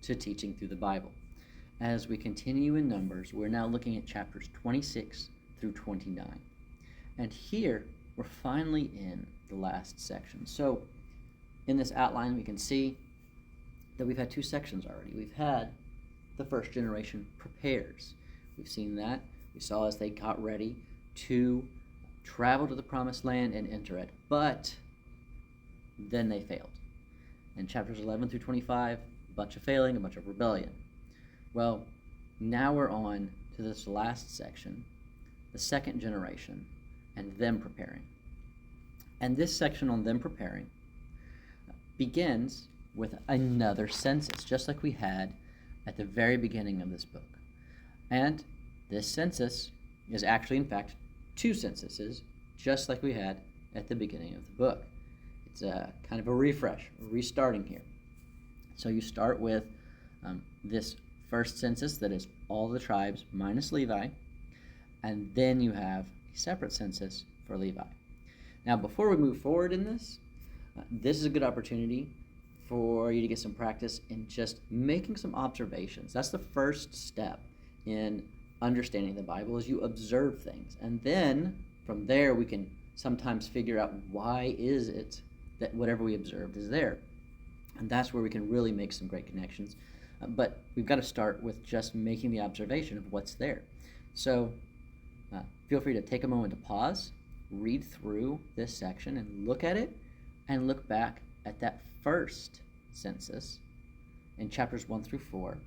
to teaching through the Bible. As we continue in Numbers, we're now looking at chapters 26 through 29. And here, we're finally in the last section. So, in this outline, we can see that we've had two sections already. We've had the first generation prepares. We've seen that. We saw as they got ready to travel to the promised land and enter it. But then they failed. In chapters 11 through 25, a bunch of failing, a bunch of rebellion. Well, now we're on to this last section, the second generation, and them preparing. And this section on them preparing begins with another census, just like we had at the very beginning of this book. And this census is actually, in fact, two censuses, just like we had at the beginning of the book. It's a kind of a refresh, restarting here. So you start with this first census that is all the tribes minus Levi, and then you have a separate census for Levi. Now, before we move forward in this, this is a good opportunity for you to get some practice in just making some observations. That's the first step in understanding the Bible, is you observe things. And then from there we can sometimes figure out why is it that whatever we observed is there. And that's where we can really make some great connections. But we've got to start with just making the observation of what's there. So feel free to take a moment to pause, read through this section and look at it, and look back at that first census in chapters 1 through 4,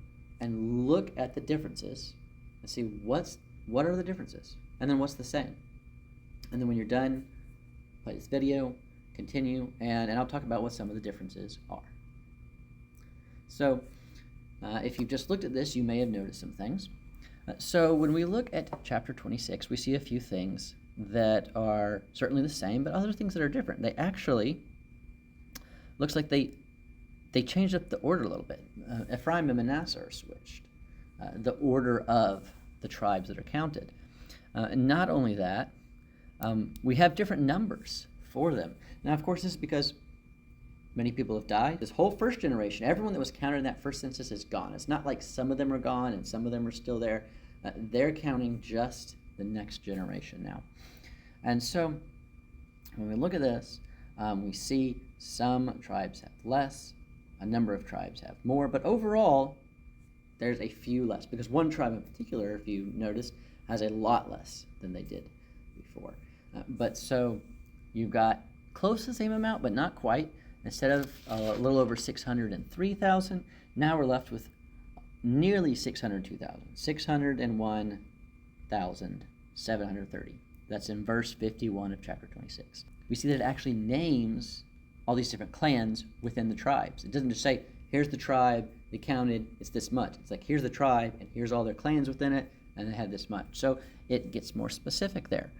and look at the differences and see what are the differences, and then what's the same. And then when you're done, play this video, continue, and I'll talk about what some of the differences are. So if you've just looked at this, you may have noticed some things. So when we look at chapter 26, we see a few things that are certainly the same, but other things that are different. They actually, looks like they changed up the order a little bit. Ephraim and Manasseh are switched, the order of the tribes that are counted. And not only that, we have different numbers for them. Now, of course, this is because many people have died. This whole first generation, everyone that was counted in that first census is gone. It's not like some of them are gone and some of them are still there. They're counting just the next generation now. And so when we look at this, we see some tribes have less, a number of tribes have more, but overall, there's a few less, because one tribe in particular, if you noticed, has a lot less than they did before. But so you've got close to the same amount, but not quite. Instead of a little over 603,000, now we're left with nearly 602,000, 601,730. That's in verse 51 of chapter 26. We see that it actually names all these different clans within the tribes. It doesn't just say, here's the tribe, they counted, it's this much. It's like, here's the tribe, and here's all their clans within it, and they had this much. So it gets more specific there.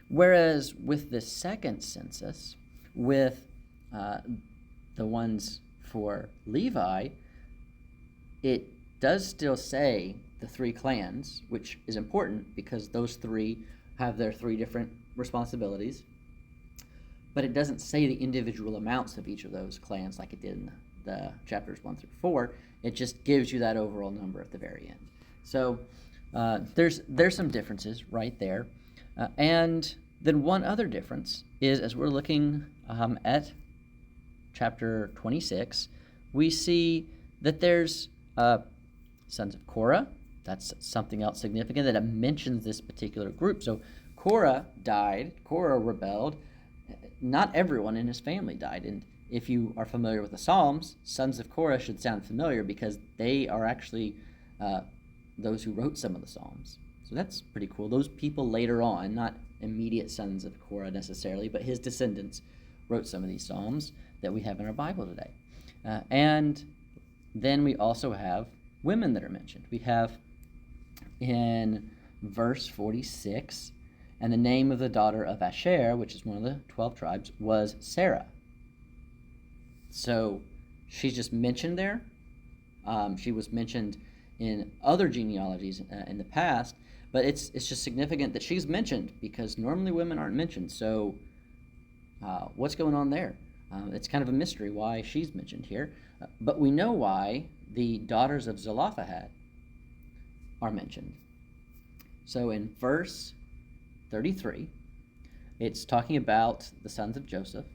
Whereas with the second census, with the ones for Levi, it does still say the three clans, which is important because those three have their three different responsibilities. But it doesn't say the individual amounts of each of those clans like it did in the chapters 1 through 4. It just gives you that overall number at the very end. So there's some differences right there. And then one other difference is, as we're looking at chapter 26, we see that there's sons of Korah. That's something else significant, that it mentions this particular group. So Korah died, Korah rebelled. Not everyone in his family died. And if you are familiar with the Psalms, sons of Korah should sound familiar because they are actually those who wrote some of the Psalms. So that's pretty cool. Those people later on, not immediate sons of Korah necessarily, but his descendants wrote some of these Psalms that we have in our Bible today. And then we also have women that are mentioned. We have in verse 46, and the name of the daughter of Asher, which is one of the 12 tribes, was Sarah. So she's just mentioned there. She was mentioned in other genealogies in the past, but it's just significant that she's mentioned because normally women aren't mentioned. So what's going on there? It's kind of a mystery why she's mentioned here, but we know why the daughters of Zelophahad are mentioned. So in verse 33, it's talking about the sons of Joseph.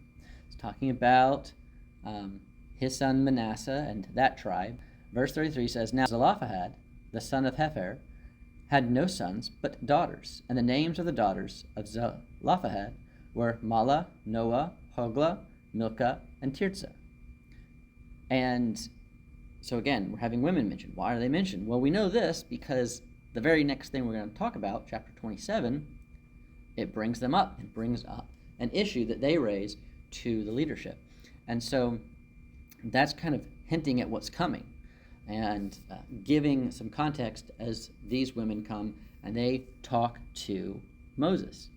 It's talking about his son Manasseh and that tribe. Verse 33 says, "Now Zelophahad, the son of Hepher, had no sons but daughters, and the names of the daughters of Zelophahad were Mahlah, Noah, Hoglah, Milcah, and Tirzah." And so again, we're having women mentioned. Why are they mentioned? Well, we know this because the very next thing we're going to talk about, chapter 27, it brings them up. It brings up an issue that they raise to the leadership. And so that's kind of hinting at what's coming and giving some context as these women come and they talk to Moses.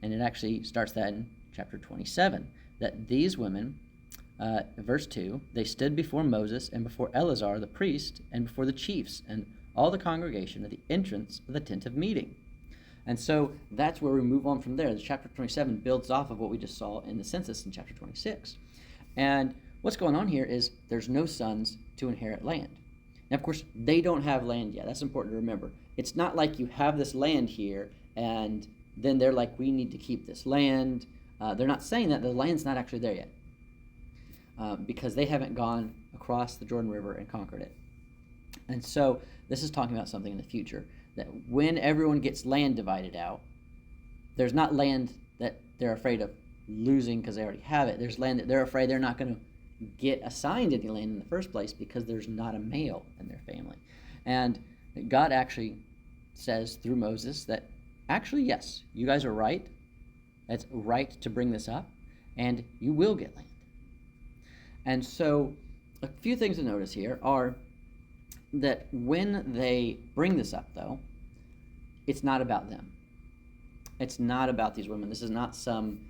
And it actually starts that in chapter 27, that these women, verse 2, they stood before Moses and before Eleazar the priest and before the chiefs and all the congregation at the entrance of the tent of meeting. And so that's where we move on from there. The chapter 27 builds off of what we just saw in the census in chapter 26. And what's going on here is there's no sons to inherit land. Now, of course, they don't have land yet. That's important to remember. It's not like you have this land here and then they're like, we need to keep this land. They're not saying that. The land's not actually there yet because they haven't gone across the Jordan River and conquered it. And so this is talking about something in the future, that when everyone gets land divided out, there's not land that they're afraid of losing because they already have it. There's land that they're afraid they're not going to get assigned any land in the first place because there's not a male in their family. And God actually says through Moses that actually, yes, you guys are right. It's right to bring this up, and you will get land. And so a few things to notice here are that when they bring this up, though, it's not about them. It's not about these women. This is not some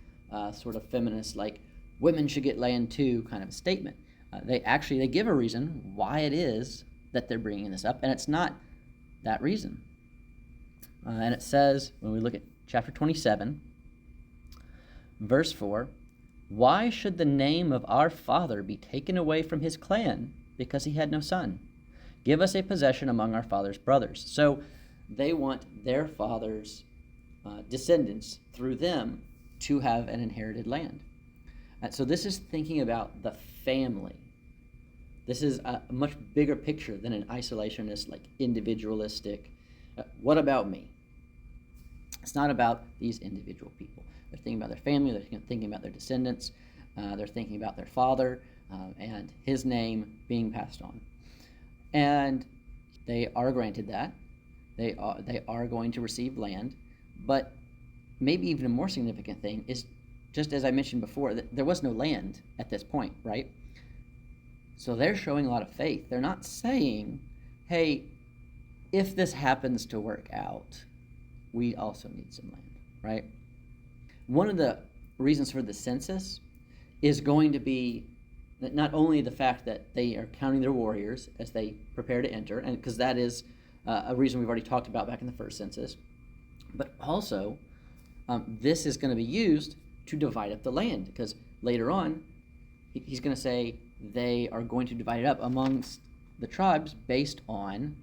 sort of feminist, like, women should get land too kind of a statement. They give a reason why it is that they're bringing this up, and it's not that reason. And it says, when we look at chapter 27, verse 4, "Why should the name of our father be taken away from his clan because he had no son? Give us a possession among our father's brothers." So they want their father's descendants through them to have an inherited land. So this is thinking about the family. This is a much bigger picture than an isolationist, like individualistic, what about me? It's not about these individual people. They're thinking about their family, they're thinking about their descendants, they're thinking about their father and his name being passed on. And they are granted that. They are going to receive land, but maybe even a more significant thing is, just as I mentioned before, that there was no land at this point, right? So they're showing a lot of faith. They're not saying, hey, if this happens to work out, we also need some land, right? One of the reasons for the census is going to be not only the fact that they are counting their warriors as they prepare to enter, and because that is a reason we've already talked about back in the first census, but also this is going to be used to divide up the land, because later on he's going to say they are going to divide it up amongst the tribes based on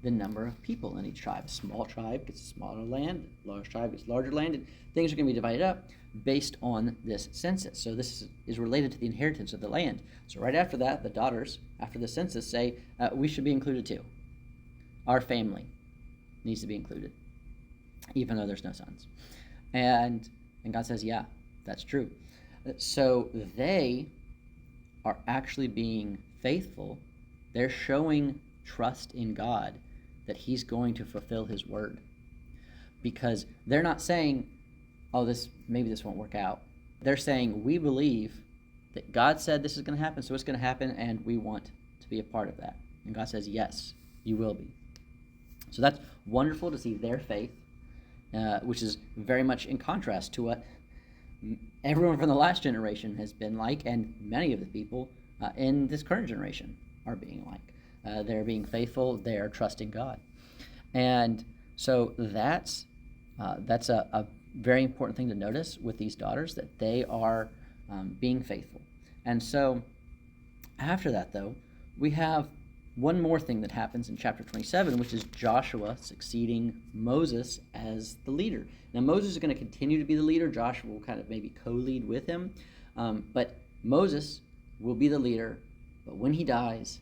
the number of people in each tribe. A small tribe gets smaller land, a large tribe gets larger land, and things are going to be divided up based on this census. So this is related to the inheritance of the land. So right after that, the daughters, after the census, say, we should be included too. Our family needs to be included, even though there's no sons. And God says, yeah, that's true. So they are actually being faithful. They're showing trust in God that he's going to fulfill his word. Because they're not saying, oh, maybe this won't work out. They're saying, we believe that God said this is going to happen, so it's going to happen, and we want to be a part of that. And God says, yes, you will be. So that's wonderful to see their faith, which is very much in contrast to what everyone from the last generation has been like, and many of the people in this current generation are being like. They're being faithful, they're trusting God. And so that's a very important thing to notice with these daughters, that they are being faithful. And so after that, though, we have one more thing that happens in chapter 27, which is Joshua succeeding Moses as the leader. Now, Moses is going to continue to be the leader. Joshua will kind of maybe co-lead with him. But Moses will be the leader. But when he dies,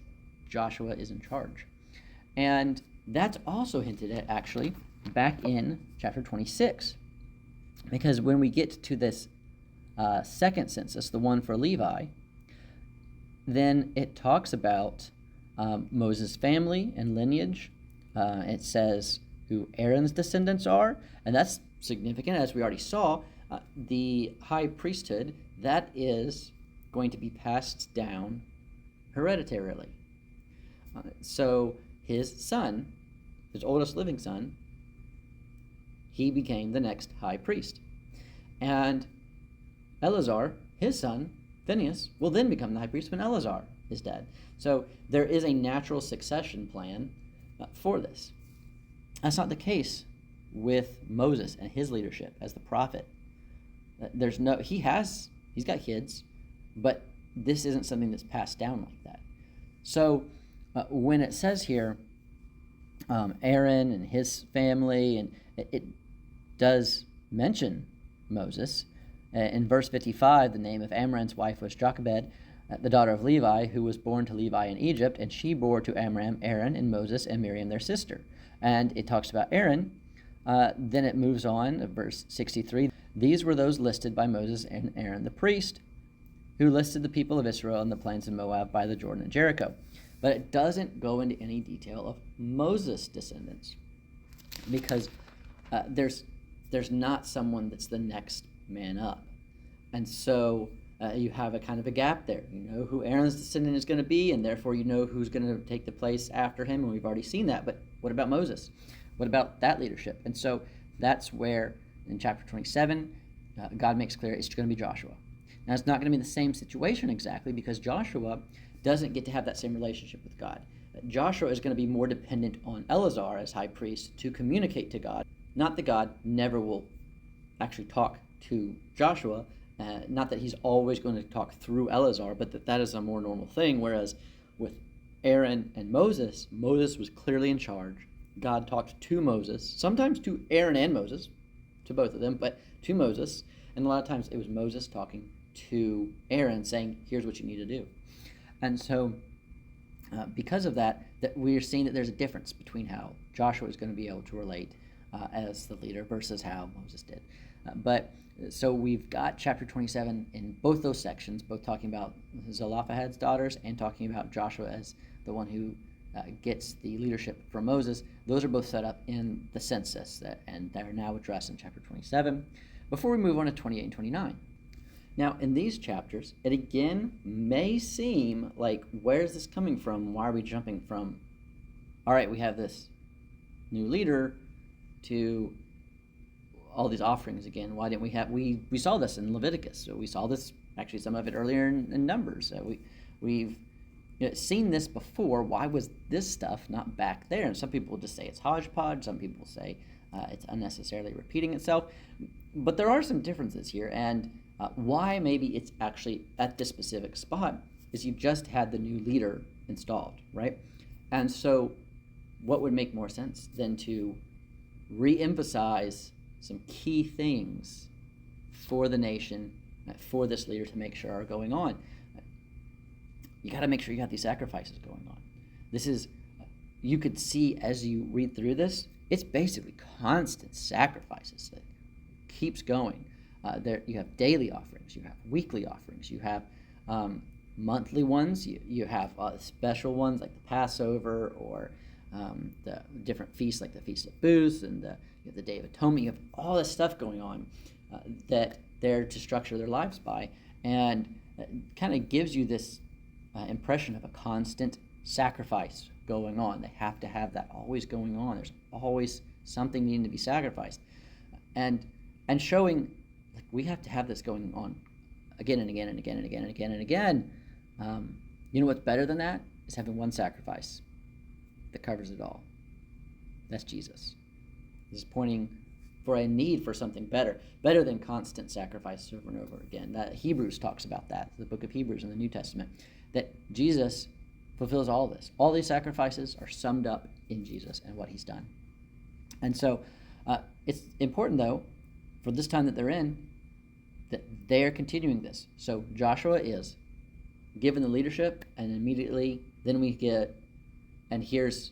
Joshua is in charge. And that's also hinted at, actually, back in chapter 26. Because when we get to this second census, the one for Levi, then it talks about Moses' family and lineage. It says who Aaron's descendants are, and that's significant, as we already saw. The high priesthood, that is going to be passed down hereditarily. So his son, his oldest living son, he became the next high priest. And Eleazar, his son, Phinehas, will then become the high priest when Eleazar is dead. So there is a natural succession plan for this. That's not the case with Moses and his leadership as the prophet. He's got kids, but this isn't something that's passed down like that. So when it says here, Aaron and his family, and it does mention Moses. In verse 55, the name of Amram's wife was Jochebed, the daughter of Levi, who was born to Levi in Egypt, and she bore to Amram Aaron and Moses and Miriam their sister. And it talks about Aaron. Then it moves on, verse 63. These were those listed by Moses and Aaron the priest, who listed the people of Israel in the plains of Moab by the Jordan and Jericho. But it doesn't go into any detail of Moses' descendants, because there's not someone that's the next man up. And so you have a kind of a gap there. You know who Aaron's descendant is going to be, and therefore you know who's going to take the place after him, and we've already seen that. But what about Moses? What about that leadership? And so that's where, in chapter 27, God makes clear it's going to be Joshua. Now, it's not going to be the same situation exactly, because Joshua doesn't get to have that same relationship with God. Joshua is going to be more dependent on Eleazar as high priest to communicate to God. Not that God never will actually talk to Joshua, not that he's always going to talk through Eleazar, but that is a more normal thing, whereas with Aaron and Moses, Moses was clearly in charge. God talked to Moses, sometimes to Aaron and Moses, to both of them, but to Moses, and a lot of times it was Moses talking to Aaron saying, here's what you need to do. And so because of that we are seeing that there's a difference between how Joshua is going to be able to relate as the leader versus how Moses did. So we've got chapter 27 in both those sections, both talking about Zelophahad's daughters and talking about Joshua as the one who gets the leadership from Moses. Those are both set up in the census, and they're now addressed in chapter 27. Before we move on to 28 and 29. Now, in these chapters, it again may seem like, where's this coming from? Why are we jumping from, all right, we have this new leader, to all these offerings again? Why didn't we saw this in Leviticus. So we saw this, actually some of it earlier in Numbers. We've seen this before. Why was this stuff not back there? And some people just say it's hodgepodge. Some people say it's unnecessarily repeating itself. But there are some differences here, and why maybe it's actually at this specific spot is you just had the new leader installed, right? And so what would make more sense than to re-emphasize some key things for the nation, for this leader to make sure are going on? You got to make sure you got these sacrifices going on. This is, you could see as you read through this, it's basically constant sacrifices that keeps going. There you have daily offerings, you have weekly offerings, you have monthly ones, you have special ones like the Passover, or the different feasts like the Feast of Booths, and you have the Day of Atonement. You have all this stuff going on that they're to structure their lives by, and it kind of gives you this impression of a constant sacrifice going on. They have to have that always going on. There's always something needing to be sacrificed, and showing like we have to have this going on again and again and again and again and again and again. You know what's better than that is having one sacrifice that covers it all. That's Jesus. This is pointing for a need for something better than constant sacrifice over and over again. That Hebrews talks about that, the book of Hebrews in the New Testament, that Jesus fulfills all this. All these sacrifices are summed up in Jesus and what he's done. And so it's important, though, for this time that they're in, that they are continuing this. So Joshua is given the leadership, and immediately then we get, and here's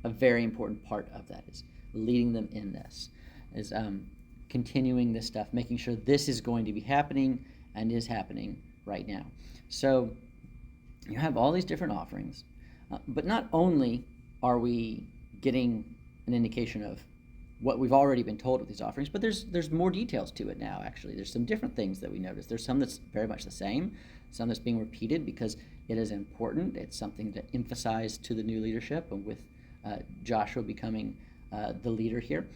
a very important part of that, is leading them in this, is continuing this stuff, making sure this is going to be happening and is happening right now. So you have all these different offerings, but not only are we getting an indication of what we've already been told with these offerings, but there's more details to it now, actually. There's some different things that we notice. There's some that's very much the same, some that's being repeated because it is important. It's something to emphasize to the new leadership, and with Joshua becoming the leader here.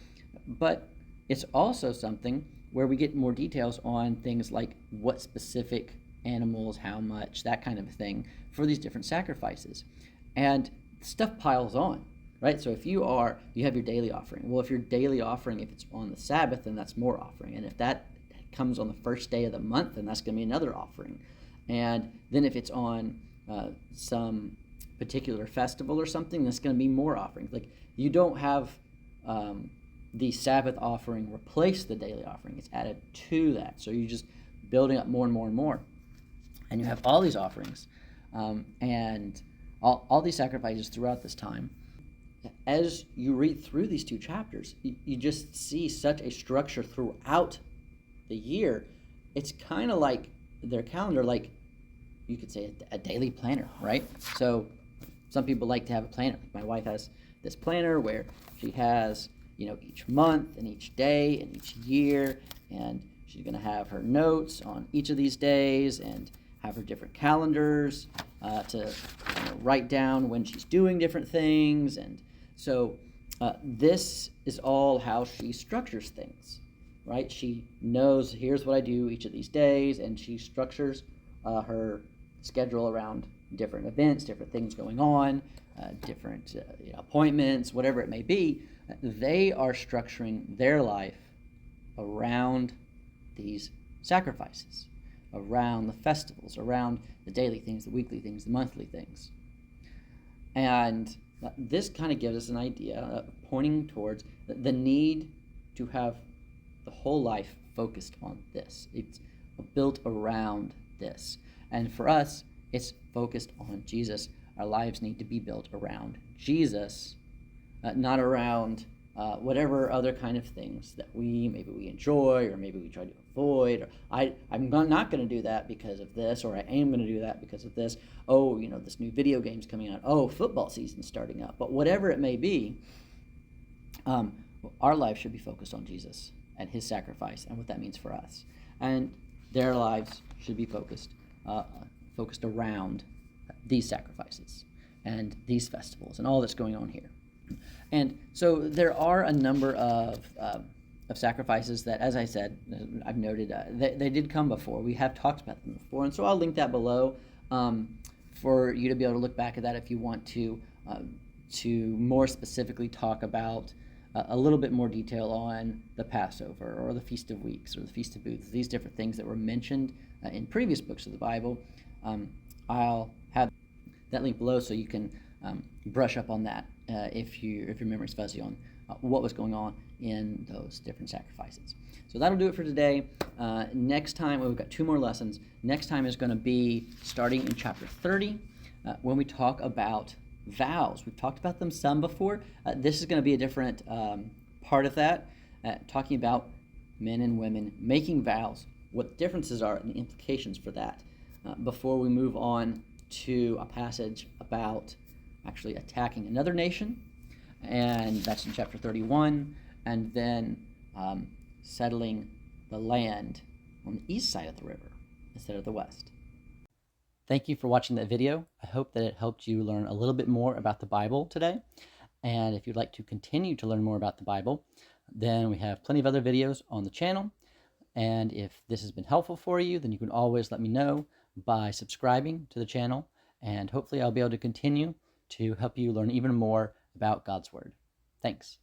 But it's also something where we get more details on things like what specific animals, how much, that kind of thing for these different sacrifices. And stuff piles on, right? So if you have your daily offering. Well, if your daily offering, if it's on the Sabbath, then that's more offering. And if that comes on the first day of the month, then that's going to be another offering. And then if it's on some particular festival or something, that's going to be more offerings. Like, you don't have the Sabbath offering replace the daily offering. It's added to that. So you're just building up more and more and more. And you have all these offerings and all these sacrifices throughout this time. As you read through these two chapters, you just see such a structure throughout the year. It's kind of like their calendar, like you could say a daily planner, right? So some people like to have a planner. My wife has this planner where she has, each month and each day and each year, and she's going to have her notes on each of these days and have her different calendars to write down when she's doing different things. And so this is all how she structures things, right? She knows, here's what I do each of these days, and she structures her schedule around different events, different things going on, different appointments, whatever it may be. They are structuring their life around these sacrifices, around the festivals, around the daily things, the weekly things, the monthly things. And this kind of gives us an idea, pointing towards the need to have the whole life focused on this. It's built around this. And for us, it's focused on Jesus. Our lives need to be built around Jesus, not around whatever other kind of things that maybe we enjoy, or maybe we try to avoid, or I'm not going to do that because of this, or I am going to do that because of this. Oh, this new video game's coming out. Oh, football season's starting up. But whatever it may be, our life should be focused on Jesus and his sacrifice and what that means for us. And their lives should be focused around these sacrifices and these festivals and all that's going on here. And so there are a number of sacrifices that, as I said, I've noted, they did come before. We have talked about them before, and so I'll link that below for you to be able to look back at that if you want to more specifically talk about a little bit more detail on the Passover or the Feast of Weeks or the Feast of Booths, these different things that were mentioned in previous books of the Bible. I'll have that link below so you can brush up on that if your memory's fuzzy on what was going on in those different sacrifices. So that'll do it for today. Next time, we've got 2 more lessons. Next time is going to be starting in chapter 30 when we talk about vows. We've talked about them some before. This is going to be a different part of that, talking about men and women making vows, what the differences are and the implications for that, before we move on to a passage about actually attacking another nation, and that's in chapter 31, and then settling the land on the east side of the river instead of the west. Thank you for watching that video. I hope that it helped you learn a little bit more about the Bible today. And if you'd like to continue to learn more about the Bible, then we have plenty of other videos on the channel. And if this has been helpful for you, then you can always let me know by subscribing to the channel. And hopefully I'll be able to continue to help you learn even more about God's Word. Thanks.